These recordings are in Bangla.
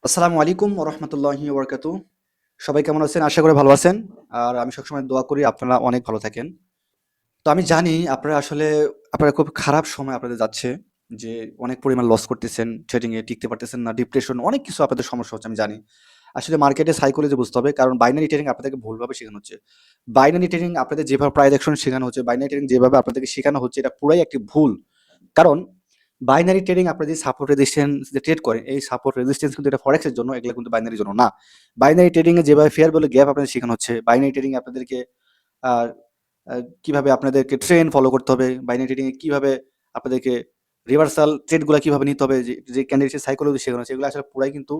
আসসালামু আলাইকুম ওয়া রাহমাতুল্লাহি ওয়া বারাকাতুহু। সবাই কেমন আছেন? আশা করি ভালো আছেন। আর আমি সবসময় দোয়া করি আপনারা অনেক ভালো থাকেন। তো আমি জানি আপনারা আসলে আপনারা খুব খারাপ সময় আপনাদের যাচ্ছে। যে অনেক পরিমাণ লস করতেছেন, ট্রেডিং এ টিকতে পারতেছেন না, ডিপ্রেশন অনেক কিছু আপনাদের সমস্যা হচ্ছে আমি জানি। আসলে মার্কেটের সাইকোলজি বুঝতে হবে কারণ বাইনারি ট্রেডিং আপনাদেরকে ভুলভাবে শেখানো হচ্ছে। বাইনারি ট্রেডিং আপনাদের যেভাবে প্রাইস অ্যাকশন শেখানো হচ্ছে, বাইনারি ট্রেডিং যেভাবে আপনাদেরকে শেখানো হচ্ছে এটা পুরাই একটি ভুল। কারণ বাইনারি ট্রেডিং আপনারা যে সাপোর্ট রেজিস্ট্যান্স যে ট্রেড করেন, এই সাপোর্ট রেজিস্ট্যান্স কিন্তু এটা ফরেক্স এর জন্য, এগুলা কিন্তু বাইনারির জন্য না। বাইনারি ট্রেডিং এ যেভাবে ফেয়ার ভ্যালু গ্যাপ আপনাদের শেখানো হচ্ছে, বাইনারি ট্রেডিং এ আপনাদেরকে আ আ কিভাবে আপনাদেরকে ট্রেন্ড ফলো করতে হবে, বাইনারি ট্রেডিং এ কিভাবে আপনাদেরকে রিভার্সাল ট্রেড গুলা কিভাবে নিতে হবে, যে ক্যান্ডিডেট সাইকোলজি শেখানো হচ্ছে, এগুলো আসলে পুরাই কিন্তু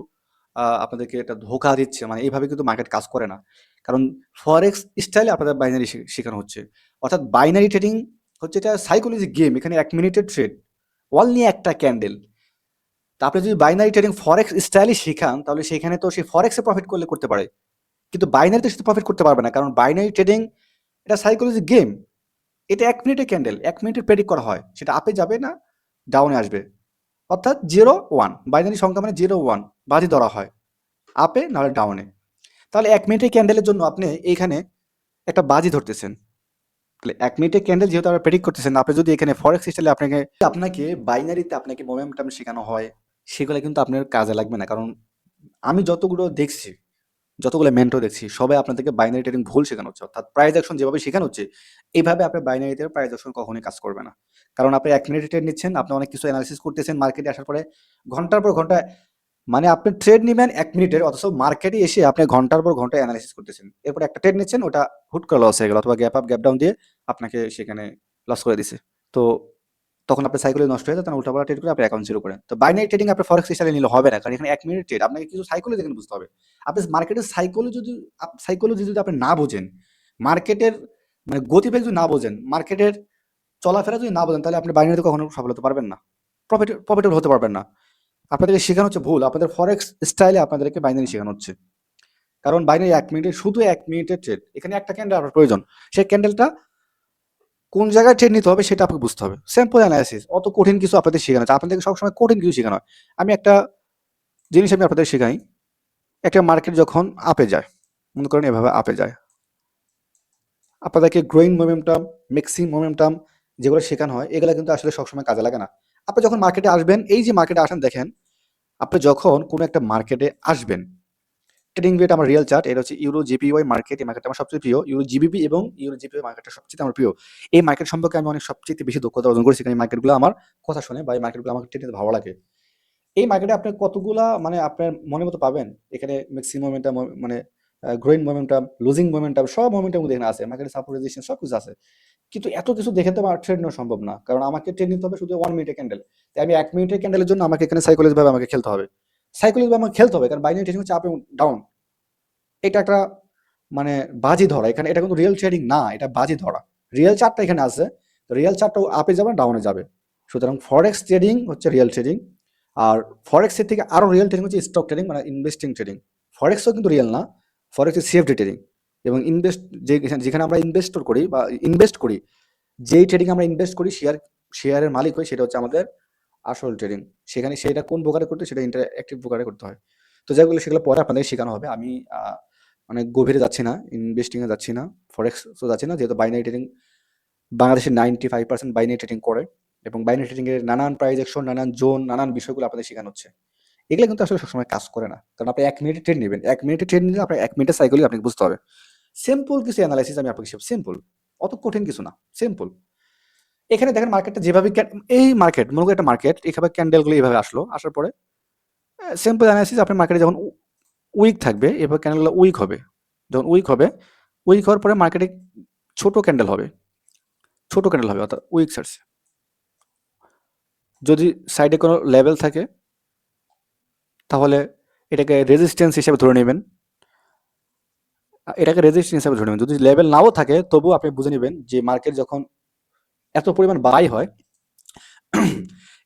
আপনাদেরকে একটা ধোঁকা দিচ্ছে। মানে এইভাবে কিন্তু মার্কেট কাজ করে না। কারণ ফরেক্স স্টাইলে আপনাদের বাইনারি শেখানো হচ্ছে। অর্থাৎ বাইনারি ট্রেডিং হচ্ছে এটা সাইকোলজি গেম। এখানে ১ মিনিটের ট্রেড। অনলি একটা ক্যান্ডেল। তা আপনি যদি বাইনারি ট্রেডিং ফরেক্স স্টাইলে শিখান তাহলে সেখানে তো সে ফরেক্সে প্রফিট করলে করতে পারে। কিন্তু বাইনারিতে সে প্রফিট করতে পারবে না। কারণ বাইনারি ট্রেডিং এটা সাইকোলজি গেম। এটা ১ মিনিটের ক্যান্ডেল। ১ মিনিটে প্রেডিক্ট করা হয়। সেটা আপে যাবে না ডাউনে আসবে। অর্থাৎ 0 1 বাইনারি সংখ্যা মানে 0 1 বাজি ধরা হয়। আপে নাহলে ডাউনে। তাহলে ১ মিনিটের ক্যান্ডেলের জন্য আপনি এইখানে একটা বাজি ধরতেছেন। তাহলে ১ মিনিটের ক্যান্ডেল যেহেতু আপনি প্রেডিক্ট করতেছেন, আপনি যদি এখানে ফরেক্স স্টাইলে আপনাকে বাইনারিতে আপনাকে মোমেন্টাম শেখানো হয়, সেগুলা কিন্তু আপনার কাজে লাগবে না। কারণ আমি যতগুলো দেখছি, যতগুলো মেন্টর দেখছি, সবাই আপনাদেরকে বাইনারি ট্রেডিং ভুল শেখানো হচ্ছে। অর্থাৎ প্রাইস অ্যাকশন যেভাবে শেখানো হচ্ছে, এভাবে আপনার বাইনারিতে প্রাইস অ্যাকশন কখনোই কাজ করবে না। কারণ আপনি ১ মিনিটে ট্রেড নিচ্ছেন, আপনি অনেক কিছু এনালাইসিস করতেছেন, মার্কেটে আসার পরে ঘন্টার পর ঘন্টা মানে আপনি ট্রেড নিবেন ১ মিনিটের, অথচ মার্কেটে এসে আপনি ঘন্টার পর ঘন্টা এনালাইসিস করতেছেন। এরপর একটা ট্রেড নিচ্ছেন, ওটা হুট করে লস হয়ে গেল অথবা গ্যাপ আপ, গ্যাপ ডাউন দিয়ে আপনাকে সেখানে লস করে দিছে। তো তখন আপনার সাইকোলজি নষ্ট হয়ে যায়, তখন উল্টাপাল্টা ট্রেড করে আপনি অ্যাকাউন্ট জিরো করেন। তো বাইনারি ট্রেডিং আপনি ফরেক্স স্টাইলে নিলে হবে না। কারণ এখানে ১ মিনিট ট্রেড। আপনাকে কিছু সাইকোলজি এখানে বুঝতে হবে। আপনি মার্কেটের সাইকোলজি যদি আপনি না বোঝেন, মার্কেটের মানে গতিবেগ যদি না বোঝেন, মার্কেটের চলাফেরা যদি না বোঝেন, তাহলে আপনি বাইনারিতে কখনো সফল হতে পারবেন না। প্রফিটেবল হতে পারবেন না। আপনাদেরকে শেখানো হচ্ছে ভুল। আপনাদের ফরেক্স স্টাইলে আপনাদেরকে বাইনারি শেখানো হচ্ছে। কারণ বাইনারি ১ মিনিটের শুধু ১ মিনিটের ট্রেড। এখানে একটা ক্যান্ডেল আপনার প্রয়োজন। সেই ক্যান্ডেলটা কোন জায়গায় ট্রেড নিতে হবে সেটা আপনাকে বুঝতে হবে। Simple analysis. অত কঠিন কিছু আপনাদের শেখানো হচ্ছে। আপনাদেরকে সবসময় কঠিন কিছু শেখানো হয়। আমি একটা জিনিস আপনাদের শেখাই। একটা মার্কেট যখন আপে যায়, মনে করেন এভাবে আপে যায়। আপনাদেরকে গ্রোইং মোমেন্টাম, মিক্সিং মোমেন্টাম যেগুলো শেখানো হয়, এগুলা কিন্তু আসলে সবসময় কাজে লাগে না। আপনি যখন মার্কেটে আসবেন, এই যে মার্কেটে আসেন দেখেন, আপনি যখন কোনো একটা মার্কেটে আসবেন, ট্রেডিং ভিউ এটা আমার রিয়েল চার্ট। এটা হচ্ছে ইউরো জেপিওয়াই মার্কেট। এই মার্কেটটা আমার সবচেয়ে প্রিয়। ইউরো জিবিপি এবং ইউরো জেপিওয়াই মার্কেটটা সবচেয়ে আমার প্রিয়। এই মার্কেট সম্পর্কে আমি অনেক সবচেয়ে বেশি দক্ষতা অর্জন করেছি। কারণ এই মার্কেটগুলো আমার কথা শুনে বা এই মার্কেটগুলো আমাকে ট্রেড নিতে ভালো লাগে। এই মার্কেটে আপনি কতগুলা মানে আপনার মনের মতো পাবেন। এখানে ম্যাক্সিমাম মোমেন্টাম মানে গ্রোইং মোমেন্টাম, লুজিং মোমেন্টাম সব মোমেন্টাম এখানে আছে। মার্কেটে সাপোর্ট রেজিস্ট্যান্স সবকিছু আছে। কিন্তু এত কিছু দেখে তো আমার ট্রেড নেওয়া সম্ভব না। কারণ আমাকে ট্রেড নিতে হবে শুধু 1 মিনিটের ক্যান্ডেল। তাই আমি ১ মিনিটের ক্যান্ডেলের জন্য আমাকে এখানে সাইকোলজি ভাবে আমাকে খেলতে হবে। সাইকোলজি ভাবে আমাকে খেলতে হবে। কারণ বাইনারি ট্রেডিং হচ্ছে আপ এবং ডাউন। এটা একটা মানে বাজি ধরা। এখানে এটা কিন্তু রিয়েল ট্রেডিং না, এটা বাজি ধরা। রিয়েল চার্টটা এখানে আছে। তো রিয়েল চার্টটাও আপে যাবে, ডাউনে যাবে। সুতরাং ফরেক্স ট্রেডিং হচ্ছে রিয়েল ট্রেডিং। আর ফরেক্সের থেকে আরো রিয়েল ট্রেডিং হচ্ছে স্টক ট্রেডিং মানে ইনভেস্টিং ট্রেডিং। ফরেক্সও কিন্তু রিয়েল না। ফরেক্স হচ্ছে সিএফডি ট্রেডিং। এবং যেখানে আমরা ইনভেস্ট করি, যেই ট্রেডিং আমরা ইনভেস্ট করি শেয়ারের মালিক হই, সেটা হচ্ছে আমাদের আসল ট্রেডিং। সেখানে সেটা কোন প্রকারে করতে হয়, সেটা ইন্টারঅ্যাক্টিভ প্রকারে করতে হয়। তো যেগুলো সেগুলো পরে আপনাদের শেখানো হবে। আমি অনেক গভীরে যাচ্ছি না, ইনভেস্টিং এ যাচ্ছি না, ফরেক্স তো যাচ্ছি না। যেহেতু বাইনারি ট্রেডিং বাংলাদেশের 95% বাইনারি ট্রেডিং করে এবং বাইনারি ট্রেডিং এর নানান প্রাইস অ্যাকশন, নানান জোন, নানান বিষয়গুলো আপনাদের শেখানো হচ্ছে। এগুলো কিন্তু আসলে সবসময় কাজ করে না। কারণ আপনি ১ মিনিটে ট্রেড নিবেন। ১ মিনিটে ট্রেড নিলে আপনার ১ মিনিটের সাইকেলই আপনাকে বুঝতে হবে। সিম্পল কিছু এনালাইসিস আমি আপনাকে সিম্পল। অত কঠিন কিছু না। সিম্পল। এখানে দেখেন মার্কেটটা যেভাবে এই মার্কেট মনে করেন একটা মার্কেট এভাবে ক্যান্ডেলগুলো এইভাবে আসলো। আসার পরে সিম্পল এনালাইসিস আপনার মার্কেটে যখন উইক থাকবে, এবার ক্যান্ডেলগুলো উইক হবে। যখন উইক হবে, উইক হওয়ার পরে মার্কেটে ছোট ক্যান্ডেল হবে। ছোট ক্যান্ডেল হবে অর্থাৎ উইক সার্চ। যদি সাইডে কোনো লেভেল থাকে তাহলে এটাকে রেজিস্ট্যান্স হিসেবে ধরে নেবেন। এটাকে রেজিস্ট্যান্স হিসেবে ধরে নেবেন। যদি লেভেল নাও থাকে তবুও আপনি বুঝে নেবেন যে মার্কেট যখন এত পরিমাণ বাই হয়,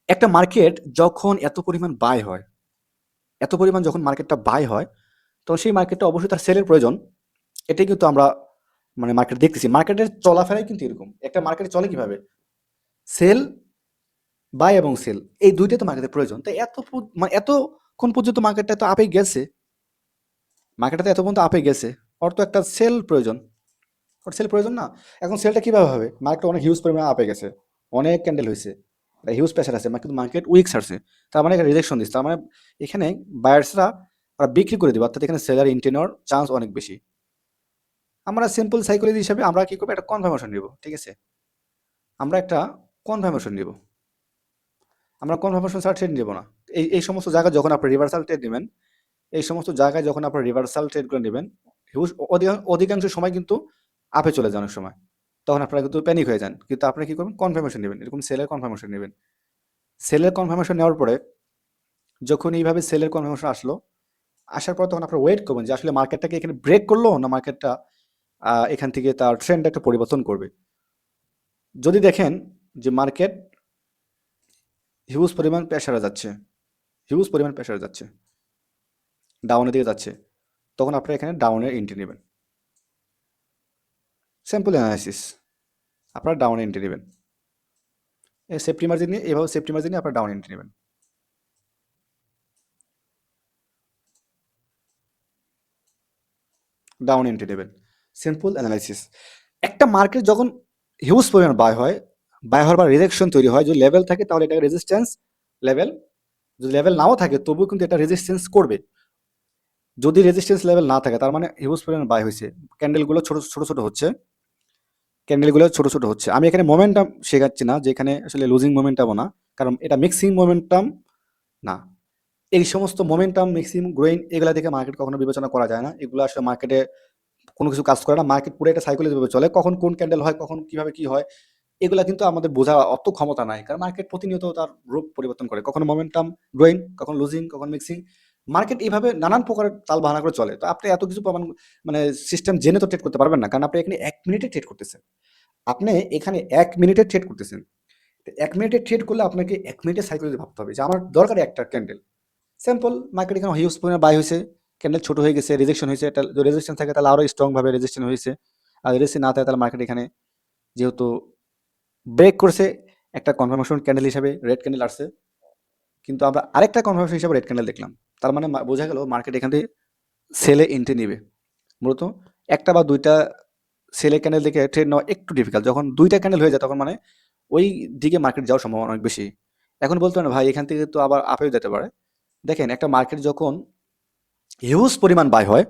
একটা মার্কেট যখন এত পরিমাণ বাই হয়, এত পরিমাণ যখন মার্কেটটা বাই হয়, তখন সেই মার্কেটটা অবশ্যই তার সেলের প্রয়োজন। এটাই কিন্তু আমরা মানে মার্কেট দেখতেছি। মার্কেটের চলাফেরাই কিন্তু এরকম। একটা মার্কেটে চলে কিভাবে? সেল, বাই এবং সেল এই ২ টাই তো মার্কেটের প্রয়োজন। তাই এত মানে এত কোন পর্যন্ত মার্কেটটা তো আপে গেছে, মার্কেটটা তো এত পর্যন্ত আপে গেছে, ওর তো একটা সেল প্রয়োজন, ওর সেল প্রয়োজন না? এখন সেলটা কিভাবে হবে? মার্কেট অনেক হিউজ পরিমাণে আপে গেছে, অনেক ক্যান্ডেল হয়েছে, হিউজ প্রেশার আছে, কিন্তু মার্কেট উইক ছাড়ছে, তার মানে রিজেকশন দিচ্ছে, তার মানে এখানে বায়ার্সরা ওরা বিক্রি করে দিবে, অর্থাৎ এখানে সেলার এন্ট্রি নেওয়ার চান্স অনেক বেশি। আমরা সিম্পল সাইকোলজি হিসাবে আমরা কি করবো, একটা কনফার্মেশন নিব, ঠিক আছে? আমরা একটা কনফার্মেশন নিব, আমরা কনফার্মেশন ছাড়া ট্রেড নেব না। এই সমস্ত জায়গায় যখন আপনি রিভার্সাল ট্রেড নেবেন, এই সমস্ত জায়গায় যখন আপনার রিভার্সাল ট্রেডগুলো নেবেন, হিউজ অধিকাংশ সময় কিন্তু আপে চলে যায় অনেক সময়, তখন আপনারা কিন্তু প্যানিক হয়ে যান, কিন্তু আপনি কি করবেন, কনফার্মেশন নেবেন, এরকম সেলের কনফার্মেশন নেবেন। সেলের কনফার্মেশন নেওয়ার পরে যখন এইভাবে সেলের কনফার্মেশন আসলো, আসার পর তখন আপনারা ওয়েট করবেন যে আসলে মার্কেটটাকে এখানে ব্রেক করলো না মার্কেটটা এখান থেকে তার ট্রেন্ড একটা পরিবর্তন করবে। যদি দেখেন যে মার্কেট হিউজ পরিমাণ প্রেসারে যাচ্ছে, হিউজ পরিমাণ প্রেসারে যাচ্ছে, ডাউনের দিকে যাচ্ছে, তখন আপনারা এখানে ডাউনের এন্ট্রি নেবেন। সিম্পল অ্যানালাইসিস, আপনারা ডাউনে এন্ট্রি নেবেন, এই সেফটি মার্জিন নিয়ে, এভাবে সেফটি মার্জিন নিয়ে আপনারা ডাউন এন্ট্রি নেবেন। ডাউন এন্ট্রি নেবেন, সিম্পল অ্যানালাইসিস। একটা মার্কেট যখন হিউজ পরিমাণ বাই হয়, বাই হওয়ার পর রিজেকশন তৈরি হয়, যদি লেভেল থাকে তাহলে এটা রেজিস্ট্যান্স লেভেল, যদি লেভেল নাও থাকে তবুও কিন্তু এটা রেজিস্ট্যান্স করবে। যদি রেজিস্ট্যান্স লেভেল না থাকে তার মানে হিউজ পরিমাণ বাই হয়েছে, ক্যান্ডেলগুলো ছোট ছোট ছোট হচ্ছে, ক্যান্ডেলগুলো ছোট ছোট হচ্ছে। আমি এখানে মোমেন্টাম শেখাচ্ছি না, যে এখানে আসলে লুজিং মোমেন্টামও না, কারণ এটা মিক্সিং মোমেন্টাম না। এই সমস্ত মোমেন্টাম মিক্সিং গ্রোইং এগুলা দেখে মার্কেট কখনো বিবেচনা করা যায় না, এগুলো আসলে মার্কেটে কোনো কিছু কাজ করে না, মার্কেট পুরো একটা সাইকেলে ভাবে চলে, কখন কোন ক্যান্ডেল হয়, কখন কিভাবে কি হয়, এগুলা কিন্তু আমাদের বোঝা অত ক্ষমতা নাই, কারণ মার্কেট প্রতিনিয়ত তার রূপ পরিবর্তন করে, কখনো মোমেন্টাম গ্রোইং, কখন লুজিং, কখন মিক্সিং, মার্কেট এইভাবে নানান প্রকারের তাল বাহানা করে চলে। তো আপনি এত কিছু প্রমাণ মানে সিস্টেম জেনে তো ট্রেড করতে পারবেন না, কারণ আপনি এখানে 1 মিনিটে ট্রেড করতেছেন, আপনি এখানে 1 মিনিটে ট্রেড করতেছেন। 1 মিনিটে ট্রেড করলে আপনাকে 1 মিনিটের সাইকেলে ভাবতে হবে যে আমার দরকার একটা ক্যান্ডেল। সিম্পল, মার্কেট এখানে হিউজ পরিমাণে বাই হয়েছে, ক্যান্ডেল ছোট হয়ে গেছে, রিজেকশন হয়েছে, এটা যদি রেজিস্ট্যান্স থাকে তাহলে আরো স্ট্রং ভাবে রেজিস্ট্যান্স হয়েছে, আর রেজিস্ট্যান্স না থাকে তাহলে মার্কেট এখানে যেহেতু ব্রেক করছে, একটা কনফার্মেশন ক্যান্ডেল হিসাবে রেড ক্যান্ডেল আসছে, কিন্তু আমরা আরেকটা কনফার্মেশন হিসাবে রেড ক্যান্ডেল দেখলাম, তার মানে বোঝা গেল মার্কেট এখান থেকে সেলে এন্ট্রি নেবে। মূলত একটা বা দুইটা সেলে ক্যান্ডেল দেখে ট্রেড নেওয়া একটু ডিফিকাল্ট, যখন দুইটা ক্যান্ডেল হয়ে যায় তখন মানে ওই দিকে মার্কেট যাওয়ার সম্ভাবনা অনেক বেশি। এখন বলতে পারেন ভাই এখান থেকে তো আবার আপেও যেতে পারে। দেখেন একটা মার্কেট যখন হিউজ পরিমাণ বাই হয়,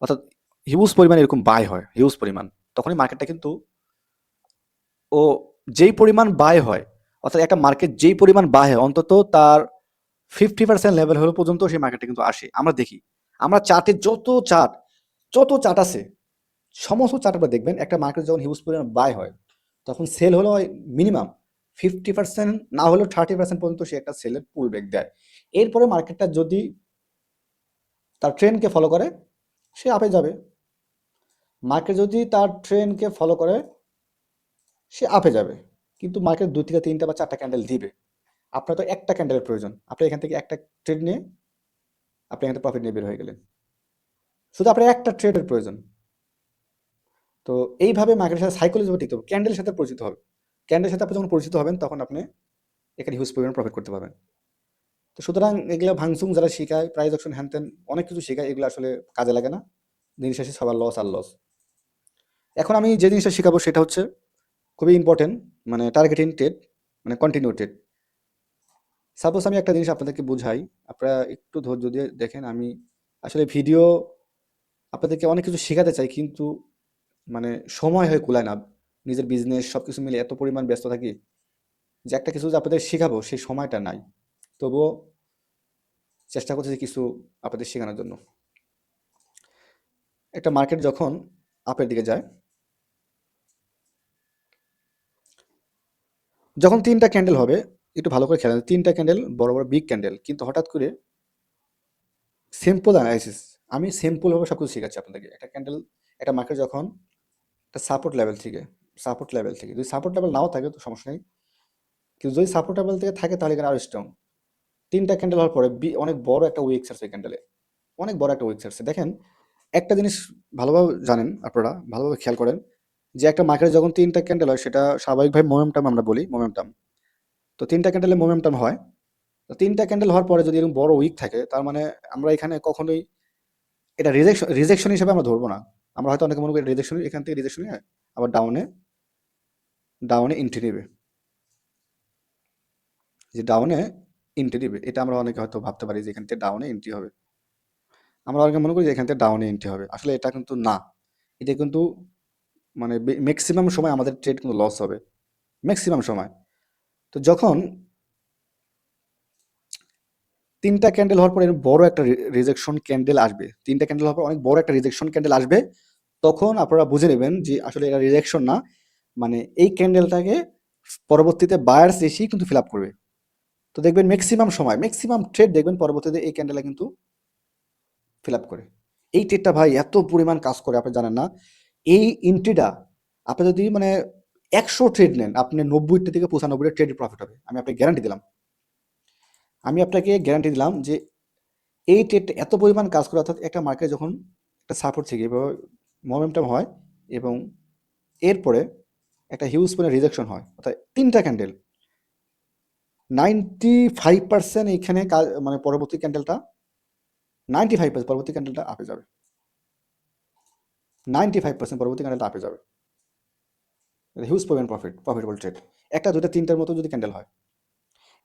অর্থাৎ হিউজ পরিমাণ এরকম বাই হয়, হিউজ পরিমাণ, তখনই মার্কেটটা কিন্তু ও যেই পরিমাণ বাই হয়, অর্থাৎ একটা মার্কেট যেই পরিমাণ বাই হয় অন্তত তার 50% লেভেল হলো পর্যন্ত সেই মার্কেটটা কিন্তু আসে। আমরা দেখি, আমরা চার্টে যত চার্ট আছে, সমস্ত চার্ট আপনারা দেখবেন একটা মার্কেট যখন হিউজ পরিমাণ বাই হয় তখন সেল হলো মিনিমাম 50%, না হলেও 30% পর্যন্ত সে একটা সেলের পুল ব্যাক দেয়। এরপরে মার্কেটটা যদি তার ট্রেন্ডকে ফলো করে সে আপে যাবে, মার্কেট যদি তার ট্রেন্ডকে ফলো করে সে আপে যাবে, কিন্তু মার্কেট 2 থেকে 3টা বা 4টা ক্যান্ডেল দিবে। আপনার তো একটা ক্যান্ডেলের প্রয়োজন, আপনি এখান থেকে একটা ট্রেড নিয়ে আপনি এখান থেকে প্রফিট নিয়ে বের হয়ে গেলেন, শুধু আপনার একটা ট্রেডের প্রয়োজন। তো এইভাবে মার্কেটের সাথে সাইকোলজি টিকতে হবে, ক্যান্ডেলের সাথে পরিচিত হবে, ক্যান্ডেলের সাথে আপনি যখন পরিচিত হবেন তখন আপনি এখানে হিউজ পরিমাণ প্রফিট করতে পারবেন। তো সুতরাং এগুলো ভাঙচুং যারা শেখায়, প্রাইস অপশন হ্যান ত্যান অনেক কিছু শেখায়, এগুলো আসলে কাজে লাগে না, দিন শেষে সবার লস আর লস। এখন আমি যে জিনিসটা শেখাবো সেটা হচ্ছে খুবই ইম্পর্টেন্ট, মানে টার্গেটিং ট্রেড, মানে কন্টিনিউ ট্রেড। সাপোজ আমি একটা জিনিস আপনাদেরকে বুঝাই, আপনারা একটু ধৈর্য দিয়ে দেখেন। আমি আসলে ভিডিও আপনাদেরকে অনেক কিছু শেখাতে চাই, কিন্তু মানে সময় হয়ে কুলায় না, নিজের বিজনেস সব কিছু মিলে এত পরিমাণ ব্যস্ত থাকি যে একটা কিছু যে আপনাদের শেখাবো সেই সময়টা নাই। তবুও চেষ্টা করতেছি কিছু আপনাদের শেখানোর জন্য। একটা মার্কেট যখন আপের দিকে যায়, যখন 3টা ক্যান্ডেল হবে, একটু ভালো করে খেয়াল, 3টা ক্যান্ডেল বড় বড় বিগ ক্যান্ডেল, কিন্তু হঠাৎ করে সিম্পল অ্যানালাইসিস, আমি সিম্পলভাবে সব কিছু শেখাচ্ছি আপনাদেরকে। একটা ক্যান্ডেল, একটা মার্কেট যখন একটা সাপোর্ট লেভেল থেকে যদি সাপোর্ট লেভেল নাও থাকে তো সমস্যা নেই, কিন্তু যদি সাপোর্ট লেভেল থেকে থাকে তাহলে এখানে আরো স্ট্রং। 3টা ক্যান্ডেল হওয়ার পরে অনেক বড় একটা উইক ছাড়ছে এই ক্যান্ডেলে, অনেক বড় একটা উইক ছাড়ছে। দেখেন একটা জিনিস ভালোভাবে জানেন, আপনারা ভালোভাবে খেয়াল করেন যে একটা মার্কেটে যখন 3টা ক্যান্ডেল হয় সেটা স্বাভাবিকভাবে মোমেন্টাম আমরা বলি, মোমেন্টাম। তো 3টা ক্যান্ডেলে মোমেন্টাম হয়, তো 3টা ক্যান্ডেল হওয়ার পরে যদি এরকম বড় উইক থাকে, তার মানে আমরা এখানে কখনোই এটা রিজেকশন হিসেবে আমরা ধরবো না। আমরা হয়তো অনেকে মনে করি রিজেকশন, এখান থেকে রিজেকশন নিয়ে আবার ডাউনে এন্ট্রি নেবে, যে ডাউনে এন্ট্রি নেবে, এটা আমরা অনেকে হয়তো ভাবতে পারি যে এখান থেকে ডাউনে এন্ট্রি হবে। আমরা অনেকে মনে করি যে এখান থেকে ডাউনে এন্ট্রি হবে, আসলে এটা কিন্তু না। এটা কিন্তু মানে ম্যাক্সিমাম সময় আমাদের ট্রেড কিন্তু লস হবে, ম্যাক্সিমাম সময়। তো যখন 3টা ক্যান্ডেল হওয়ার পরে বড় একটা রিজেকশন ক্যান্ডেল আসবে, 3টা ক্যান্ডেল হওয়ার পর অনেক বড় একটা রিজেকশন ক্যান্ডেল আসবে, তখন আপনারা বুঝে নেবেন যে আসলে এটা রিজেকশন না, মানে এই ক্যান্ডেলটাকে পরবর্তীতে বায়ার্স এসেই কিন্তু ফিল আপ করবে। তো দেখবেন ম্যাক্সিমাম ট্রেড দেখবেন পরবর্তীতে এই ক্যান্ডেলে কিন্তু ফিল আপ করে। এই ট্রেডটা ভাই এত পরিমাণ কাজ করে আপনি জানেন না। এই এন্ট্রিটা আপনি যদি মানে 100 ট্রেড নেন, আপনি 90টা থেকে 95টা ট্রেড প্রফিট হবে, আমি আপনাকে গ্যারান্টি দিলাম। যে এই ট্রেডটা এত পরিমাণ কাজ করে, অর্থাৎ একটা মার্কেটে যখন একটা সাপোর্ট থেকে এভাবে মোমেন্টাম হয় এবং এরপরে একটা হিউজ পরিমাণ রিজেকশন হয়, অর্থাৎ 3টা ক্যান্ডেল 95% এইখানে মানে পরবর্তী ক্যান্ডেলটা 95% পরবর্তী ক্যান্ডেলটা আপে যাবে, 95% পরবর্তী ক্যান্ডেলটা আপে যাবে। হিউজ পরিমাণ প্রফিটেবল ট্রেড। একটা দুটা তিনটার মতো যদি ক্যান্ডেল হয়,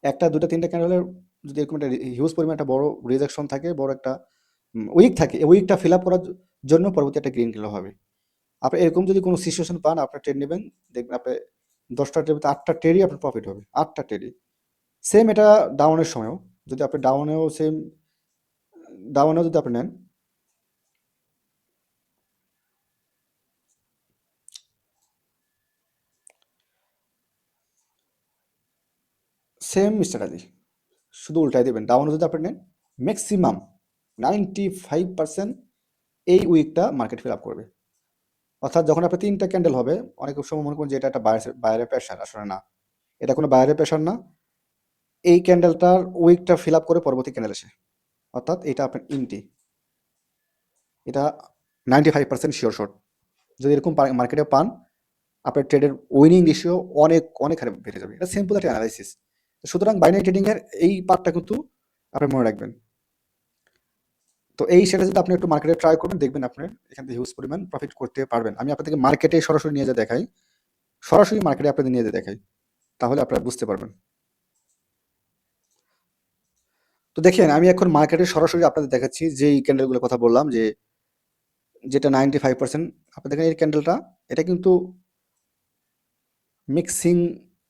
একটা দুটা তিনটা ক্যান্ডেলের যদি এরকম একটা হিউজ পরিমাণ একটা বড় রিজেকশন থাকে, বড় একটা উইক থাকে, এই উইকটা ফিল আপ করার জন্য পরবর্তী একটা গ্রিন ক্যান্ডেল হবে। আপনি এরকম যদি কোনো সিচুয়েশন পান, আপনার ট্রেড নেবেন, দেখবেন আপনি 10টা ট্রেড 8টা ট্রেডই আপনার প্রফিট হবে, 8টা ট্রেডই। সেম এটা ডাউনের সময়ও, যদি আপনি ডাউনেও যদি আপনি নেন, সেম স্ট্র্যাটেজি, শুধু উল্টাই দেবেন। ডাউনে যদি আপনি নেন, ম্যাক্সিমাম 95% এই উইকটা মার্কেট ফিল আপ করবে। অর্থাৎ যখন আপনার 3টা ক্যান্ডেল হবে, অনেক সময় মনে করুন যে এটা একটা বাইরের প্রেশার, আসলে না, এটা কোনো বাইরের প্রেশার না। এই ক্যান্ডেলটার উইকটা ফিল আপ করে পরবর্তী ক্যান্ডেল আসে, অর্থাৎ এটা আপনার ইনটি, এটা 95% শিওর শট। যদি এরকম মার্কেটে পান, আপনার ট্রেডের উইনিং রেশিও অনেক অনেক হারে বেড়ে যাবে। এটা সিম্পল একটা অ্যানালাইসিস। সুতরাং বাইনারি ট্রেডিং এর এই পার্টটা কিন্তু আপনি মনে রাখবেন। তো এই স্ট্র্যাটেজিটা আপনি একটু মার্কেটে ট্রাই করবেন, দেখবেন আপনার এখান থেকে হিউজ পরিমাণ প্রফিট করতে পারবেন। আমি আপনাদেরকে মার্কেটে সরাসরি নিয়ে যা দেখাই, সরাসরি মার্কেটে আপনাদের নিয়ে যা দেখাই, তাহলে আপনারা বুঝতে পারবেন। তো দেখেন, আমি এখন মার্কেটে সরাসরি আপনাদের দেখাচ্ছি যেই ক্যান্ডেলগুলোর কথা বললাম, যেটা 95%। আপনি দেখেন এই ক্যান্ডেলটা, এটা কিন্তু মিক্সিং,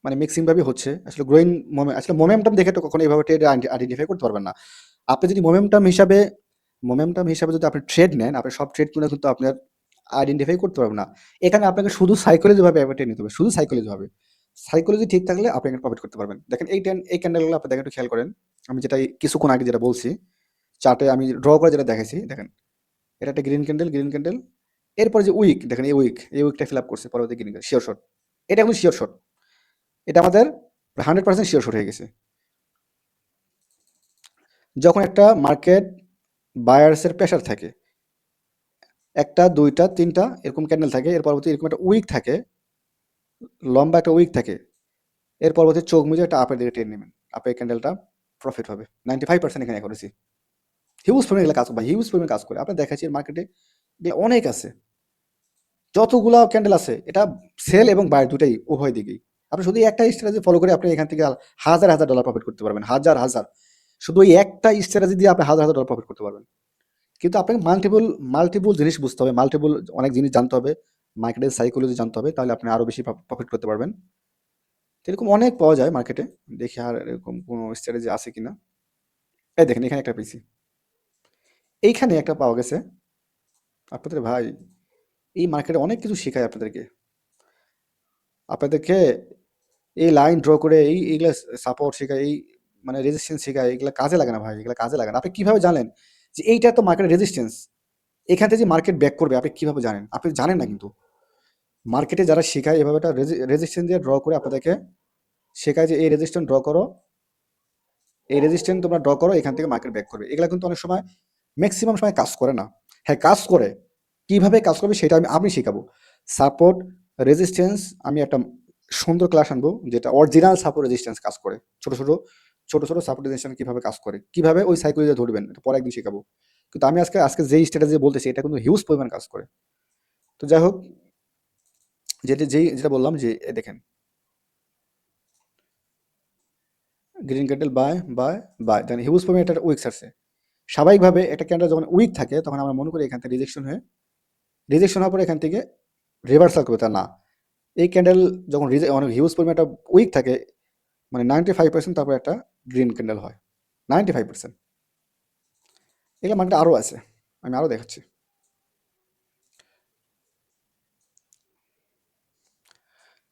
মানে মিক্সিং ভাবে হচ্ছে। আসলে গ্রোয়িং আসলে মোমেন্টাম দেখে তো কখনো এইভাবে ট্রেড আইডেন্টিফাই করতে পারবেন না। আপনি যদি মোমেন্টাম হিসাবে যদি আপনি ট্রেড নেন, আপনি সব ট্রেড গুলো কিন্তু আপনার আইডেন্টিফাই করতে পারবেন না। এখানে আপনাকে শুধু সাইকোলজি ভাবে ট্রেড নিতে হবে, শুধু সাইকোলজি ভাবে। সাইকোলজি ঠিক থাকলে আপনি এখানে প্রফিট করতে পারবেন। দেখেন এই ক্যান্ডেলগুলো আপনি দেখেন, একটু খেয়াল করেন। আমি যেটা কিছুক্ষণ আগে যেটা বলছি, চার্টে আমি ড্র করে যেটা দেখাইছি, দেখেন এটা একটা গ্রিন ক্যান্ডেল। এরপর যে উইক দেখেন, এই উইকটা ফিল আপ করছে পরবর্তী গ্রিন ক্যান্ডেল, শিওর শট। এটা এখন শিওর শট, এটা আমাদের 100% শিওর শট হয়ে গেছে। যখন একটা মার্কেট বায়ার্সের প্রেশার থাকে, একটা দুইটা তিনটা এরকম ক্যান্ডেল থাকে, এর পরবর্তী এরকম একটা উইক থাকে, লম্বা একটা উইক থাকে, এর পরবর্তী চোখ মুজে একটা আপের দিকে টেনে নেবেন, আপের ক্যান্ডেলটা প্রফিট হবে। 95% এখানে করেছি। হিউজ পরিমাণ এগুলো কাজ করে, হিউজ পরিমাণ কাজ করে। আপনার দেখাচ্ছি মার্কেটে এগুলো অনেক আছে, যতগুলো ক্যান্ডেল আছে, এটা সেল এবং বাই দুটাই, উভয় দিকেই। আপনি শুধু একটা স্ট্র্যাটেজি ফলো করে আপনি এখান থেকে হাজার হাজার ডলার প্রফিট করতে পারবেন, হাজার হাজার। শুধু এই একটা স্ট্র্যাটেজি দিয়ে আপনি হাজার হাজার ডলার প্রফিট করতে পারবেন। কিন্তু আপনাকে মাল্টিপল জিনিস বুঝতে হবে, মাল্টিপল অনেক জিনিস জানতে হবে, মার্কেটের সাইকোলজি জানতে হবে, তাহলে আপনি আরো বেশি প্রফিট করতে পারবেন। তো এরকম অনেক পাওয়া যায় মার্কেটে, দেখি আর এরকম কোনো স্ট্র্যাটেজি আছে কিনা। এই দেখেন, এখানে একটা পেয়েছি, এইখানে একটা পাওয়া গেছে। আপনাদের ভাই এই মার্কেটে অনেক কিছু শেখায় আপনাদেরকে এই লাইন ড্র করে এইগুলা সাপোর্ট শেখায়, এই মানে রেজিস্ট্যান্স শেখায়, এগুলা কাজে লাগে না ভাই, এগুলা কাজে লাগে না। আপনি কিভাবে জানেন যে এইটা তো মার্কেট রেজিস্ট্যান্স, এখান থেকে যে মার্কেট ব্যাক করবে, আপনি কিভাবে জানেন? আপনি জানেন না। কিন্তু মার্কেটে যারা শেখায় এভাবে একটা রেজিস্ট্যান্স দিয়ে ড্র করে আপনাদেরকে শেখায় যে এই রেজিস্ট্যান্স ড্র করো, এই রেজিস্ট্যান্স তোমরা ড্র করো, এখান থেকে মার্কেট ব্যাক করবে। এগুলা কিন্তু অনেক সময়, ম্যাক্সিমাম সময় কাজ করে না। হ্যাঁ, কাজ করে। কিভাবে কাজ করবে সেটা আমি শেখাবো। সাপোর্ট, রেজিস্ট্যান্স, আমি একটা সুন্দর ক্লাস আনবো যেটা অরিজিনাল সাপোর্ট রেজিস্ট্যান্স কাজ করে। ছোট ছোট ছোট ছোট সাপোর্টাইজেশন কিভাবে কাজ করে, কিভাবে ওই সাইকোলজি ধরবেন, এটা পরে একদিন শেখাবো। কিন্তু আমি আজকে আজকে যেই স্ট্র্যাটেজি বলতেছি এটা কিন্তু হিউজ পরিমাণ কাজ করে। তো যাই হোক, যেটা বললাম যে দেখেন, green candle buy buy buy, then huge পরিমাণে একটা উইক ছাড়ছে। স্বাভাবিকভাবে একটা ক্যান্ডেল যখন উইক থাকে তখন আমরা মনে করি এখান থেকে রিজেকশন হওয়ার পরে এখান থেকে রিভার্সাল করবে, তা না। এই ক্যান্ডেল যখন অনেক হিউজ পরিমাণে একটা উইক থাকে, মানে 95%, তারপর একটা গ্রিন ক্যান্ডেল হয় 95%। এগুলো মার্কেটে আরও আছে, আমি আরও দেখাচ্ছি।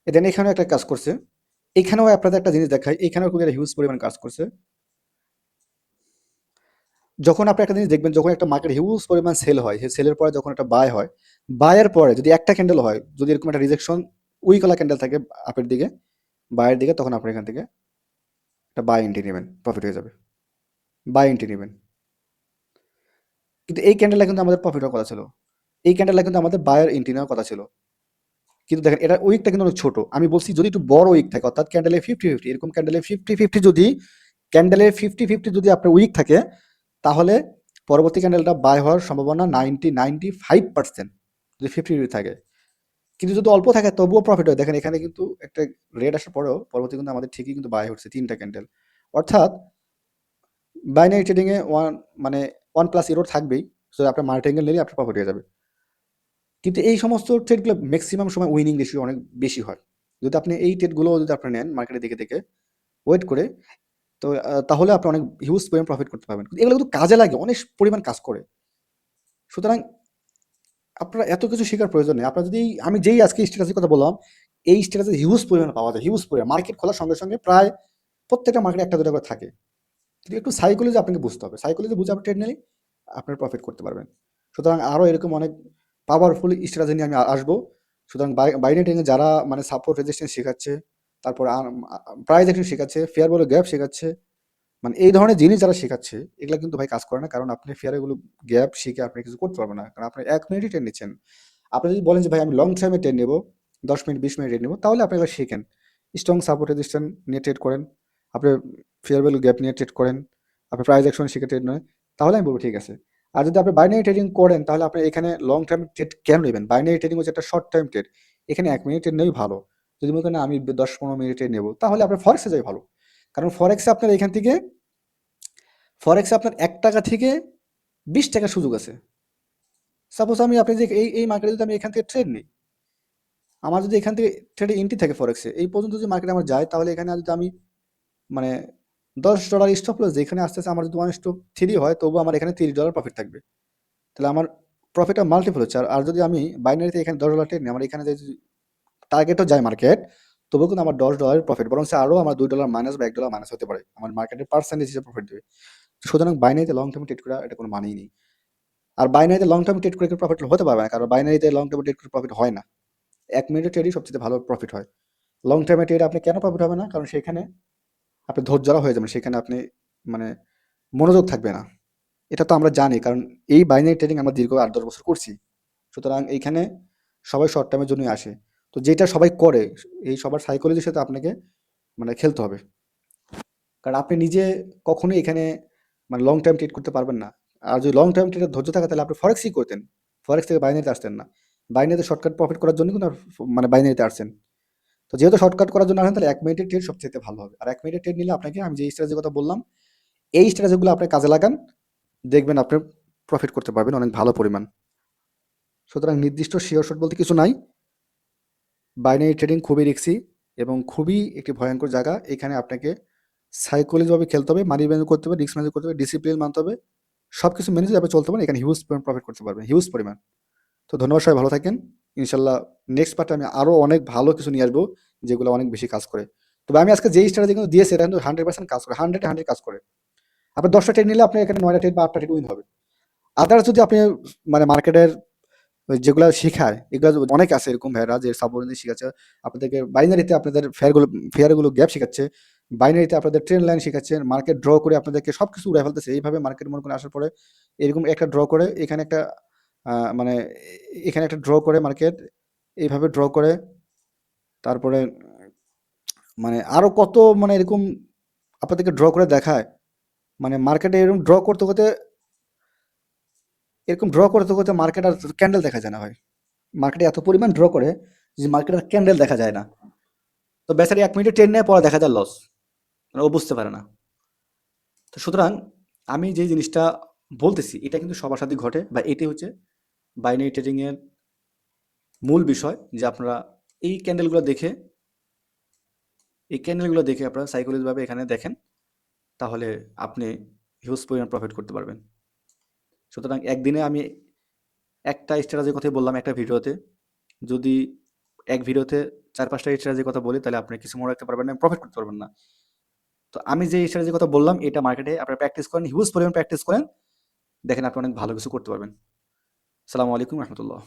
দেন এখানেও একটা কাজ করছে, এখানেও আপনাদের একটা জিনিস দেখায়, এখানেও কিন্তু একটা হিউজ পরিমাণ কাজ করছে। যখন আপনি একটা জিনিস দেখবেন, যখন একটা মার্কেট হিউজ পরিমাণ সেল হয়, সেই সেলের পরে যখন একটা বাই হয়, বায়ের পরে যদি একটা ক্যান্ডেল হয়, যদি এরকম একটা রিজেকশন উইকলা ক্যান্ডেল থাকে আপের দিকে, বায়ের দিকে, তখন আপনি এখান থেকে একটা বাই এন্ট্রি নেবেন, প্রফিট হয়ে যাবে, বাই এন্ট্রি নেবেন। কিন্তু এই ক্যান্ডেলটা কিন্তু আমাদের প্রফিট হওয়ার কথা ছিল, এই ক্যান্ডেলটা কিন্তু আমাদের বায়ার এন্ট্রি নেওয়ার কথা ছিল। কিন্তু দেখেন এটা উইকটা কিন্তু অনেক ছোট। আমি বলছি যদি একটু বড় উইক থাকে, অর্থাৎ ক্যান্ডেলের 50-50, এরকম ক্যান্ডেলের 50-50 যদি আপনার উইক থাকে, তাহলে পরবর্তী ক্যান্ডেলটা বাই হওয়ার সম্ভাবনা 95%, যদি 50 থাকে। কিন্তু যদি অল্প থাকে তবুও প্রফিট হয়। দেখেন এখানে কিন্তু একটা রেড আসার পরেও পরবর্তী কিন্তু আমাদের ঠিকই কিন্তু বাই হচ্ছে 3টা ক্যান্ডেল। অর্থাৎ বাইনারি ট্রেডিং এ মানে 1+ এরর থাকবেই। সো আপনার মাল্টি-অ্যাঙ্গেল নিলে আপনার প্রফিট হয়ে যাবে। কিন্তু এই সমস্ত ট্রেডগুলো ম্যাক্সিমাম সময় উইনিং রেশিও অনেক বেশি হয়। যদি আপনি এই ট্রেডগুলো যদি আপনি নেন মার্কেটে দেখে ওয়েট করে, তো তাহলে আপনি অনেক হিউজ পরিমাণ প্রফিট করতে পারবেন। কিন্তু এগুলো কিন্তু কাজে লাগে, অনেক পরিমাণ কাজ করে। সুতরাং আপনার এত কিছু শেখার প্রয়োজন নেই। আপনার যদি আমি যেই আজকে স্ট্র্যাটেজির কথা বললাম, এই স্ট্র্যাটেজি হিউজ পরিমাণে পাওয়া যায়, হিউজ পরিমাণ। মার্কেট খোলার সঙ্গে সঙ্গে প্রায় প্রত্যেকটা মার্কেটে 1টা 2টা করে থাকে। কিন্তু একটু সাইকোলজি আপনাকে বুঝতে হবে। সাইকোলজি বুঝে আপনি ট্রেড নিলেই আপনার প্রফিট করতে পারবেন। সুতরাং আরও এরকম অনেক পাওয়ারফুল স্ট্র্যাটেজি নিয়ে আমি আসবো। সুতরাং বাইনারি ট্রেডিংয়ে যারা মানে সাপোর্ট রেজিস্ট্যান্স শেখাচ্ছে, তারপর প্রাইস অ্যাকশন শেখাচ্ছে, ফেয়ার ভ্যালু গ্যাপ শেখাচ্ছে, মানে এই ধরনের জিনিস যারা শেখাচ্ছে, এগুলা কিন্তু ভাই কাজ করে না। কারণ আপনি ফেয়ার ভ্যালু গ্যাপ শিখে আপনি কিছু করতে পারবেন না। কারণ আপনি 1 মিনিটই ট্রেড নিচ্ছেন। আপনি যদি বলেন যে ভাই আমি লং টাইমে ট্রেড নেবো, 10 মিনিট 20 মিনিট ট্রেড নেবো, তাহলে আপনি এগুলো শেখেন। স্ট্রং সাপোর্ট রেজিস্ট্যান্স নিয়ে ট্রেড করেন, আপনি ফেয়ার ভ্যালু গ্যাপ নিয়ে ট্রেড করেন, আপনি প্রাইস অ্যাকশন শিখে ট্রেড নেন, তাহলে আমি বলবো ঠিক আছে। আর যদি আপনি বাইনারি ট্রেডিং করেন, তাহলে আপনি এখানে লং টাইম ট্রেড কেন নেবেন? বাইনারি ট্রেডিং হচ্ছে একটা শর্ট টাইম ট্রেড। এখানে 1 মিনিট ট্রেড নেওয়াই ভালো। যদি মনে করেন আমি 10-15 মিনিট ট্রেড নেবো, তাহলে আপনার ফরেক্সে যাই ভালো। কারণ ফরেক্সে আপনার ৳1 থেকে ৳20 সুযোগ আছে। সাপোজ আপনি যে এই মার্কেটে যদি আমি এখান থেকে ট্রেড নিই, আমার যদি এখান থেকে ট্রেডে এন্ট্রি থাকে ফরেক্সে, এই পর্যন্ত যদি মার্কেটে আমার যায়, তাহলে এখানে যদি আমি মানে $10 স্টপ লস, যেখানে আসতেছে আমার যদি 1:3 হয়, তবুও আমার এখানে $30 প্রফিট থাকবে। তাহলে আমার প্রফিটটা মাল্টিপল হচ্ছে। আর যদি আমি বাইনারিতে এখানে $10 ট্রেড নিই, আমার এখানে যদি টার্গেটও যায় মার্কেট, তবুও কিন্তু আমার $10 প্রফিট, বরং আরও আমার $2 মাইনাস বা $1 মাইনাস হতে পারে। আমার মার্কেটের পার্সেন্টেজ হিসেবে প্রফিট দেবে। সুতরাং বাইনারিতে লং টার্ম ট্রেড করা এটা কোনো মানেই নেই। আর বাইনারিতে লং টার্ম ট্রেড করে প্রফিট হতে পারবে না, কারণ বাইনারিতে লং টার্ম ট্রেড করে প্রফিট হয় না। 1 মিনিটের ট্রেডই সবচেয়ে ভালো প্রফিট হয়। লং টার্মে ট্রেড আপনি কেন প্রফিট হবে না? কারণ সেখানে আপনি ধৈর্যহারা হয়ে যাবেন, সেখানে আপনি মানে মনোযোগ থাকবে না। এটা তো আমরা জানি, কারণ এই বাইনারি ট্রেডিং আমরা দীর্ঘ 8-10 বছর করছি। সুতরাং এইখানে সবাই শর্ট টার্মের জন্যই আসে। তো যেটা সবাই করে, এই সবার সাইকোলজির সাথে আপনাকে মানে খেলতে হবে। কারণ আপনি নিজে কখনোই এখানে মানে লং টাইম ট্রেড করতে পারবেন না। আর যদি লং টাইম ট্রেডের ধৈর্য থাকে, তাহলে আপনি ফরেক্সই করতেন। ফরেক্স থেকে বাইনারিতে আসতেন না। বাইনারিতে শর্টকাট প্রফিট করার জন্য কিন্তু মানে বাইনারিতে আসছেন। তো যেহেতু শর্টকাট করার জন্য আসেন, তাহলে 1 মিনিটের ট্রেড সবচেয়ে ভালো হবে। আর 1 মিনিটের ট্রেড নিলে আপনাকে আমি যে স্ট্র্যাটেজির কথা বললাম, এই স্ট্র্যাটেজিগুলো আপনি কাজে লাগান, দেখবেন আপনি প্রফিট করতে পারবেন অনেক ভালো পরিমাণ। সুতরাং নির্দিষ্ট শিওর শট বলতে কিছু নাই। বাইনারি ট্রেডিং খুবই রিস্কি এবং খুবই একটি ভয়ঙ্কর জায়গা। এখানে আপনাকে সাইকোলজিভাবে খেলতে হবে, মানি ম্যানেজ করতে হবে, রিস্ক ম্যানেজ করতে হবে, ডিসিপ্লিন মানতে হবে। সবকিছু মেনে যদি আপনি চলতে পারেন, এখানে হিউজ পরিমাণ প্রফিট করতে পারবেন, হিউজ পরিমাণ। তো ধন্যবাদ, সবাই ভালো থাকেন। ইনশাল্লাহ নেক্সট পার্টে আমি আরও অনেক ভালো কিছু নিয়ে আসবো, যেগুলো অনেক বেশি কাজ করে। তবে আমি আজকে যেই স্ট্র্যাটেজি কিন্তু দিয়েছি, এটা কিন্তু 100% কাজ করে, 100 কাজ করে। আপনার 10টা ট্রেড নিলে আপনি এখানে 9টা ট্রেড বা 8টা ট্রেড উইন হবে। আদার্স যদি আপনি মানে মার্কেটের যেগুলা শেখায়, এগুলা অনেক আছে এরকম ভাইয়েরা যে সাবঅর্ডিনেট শিখাচ্ছে আপনাদেরকে, বাইনারিতে আপনাদের ফেয়ারগুলো গ্যাপ শেখাচ্ছে, বাইনারিতে আপনাদের ট্রেন লাইন শেখাচ্ছে, মার্কেট ড্র করে আপনাদেরকে সবকিছু উড়ায় ফেলতেছে। এইভাবে মার্কেট মনে করে আসার পরে এরকম একটা ড্র করে এখানে একটা মানে এখানে একটা ড্র করে মার্কেট এইভাবে ড্র করে, তারপরে মানে আরো কত মানে এরকম আপনাদেরকে ড্র করে দেখায়, মানে মার্কেটে এরকম ড্র করতে করতে মার্কেট আর ক্যান্ডেল দেখা যায় না ভাই। মার্কেটে এত পরিমাণ ড্র করে যে মার্কেটে আর ক্যান্ডেল দেখা যায় না। তো বেচারি 1 মিনিটে ট্রেন নেয়, পরে দেখা যায় লস। মানে ও বুঝতে পারে না। তো সুতরাং আমি যে জিনিসটা বলতেছি এটা কিন্তু সবার সাথে ঘটে, বা এটি হচ্ছে বাইনারি ট্রেডিং এর মূল বিষয়, যে আপনারা এই ক্যান্ডেলগুলো দেখে এই ক্যান্ডেলগুলো দেখে আপনারা সাইকোলজি ভাবে এখানে দেখেন, তাহলে আপনি হিউজ পরিমাণ প্রফিট করতে পারবেন। সুতরাং একদিনে আমি একটা স্ট্র্যাটেজির কথাই বললাম একটা ভিডিওতে। যদি এক ভিডিওতে 4-5টা স্ট্র্যাটেজির কথা বলি, তাহলে আপনি কিছু মনে রাখতে পারবেন না, প্রফিট করতে পারবেন না। তো আমি যে স্ট্র্যাটেজির কথা বললাম এটা মার্কেটে আপনারা প্র্যাকটিস করেন, হিউজ পরিমাণ প্র্যাকটিস করেন, দেখেন আপনি অনেক ভালো কিছু করতে পারবেন। আসসালামু আলাইকুম রহমতুল্লাহ।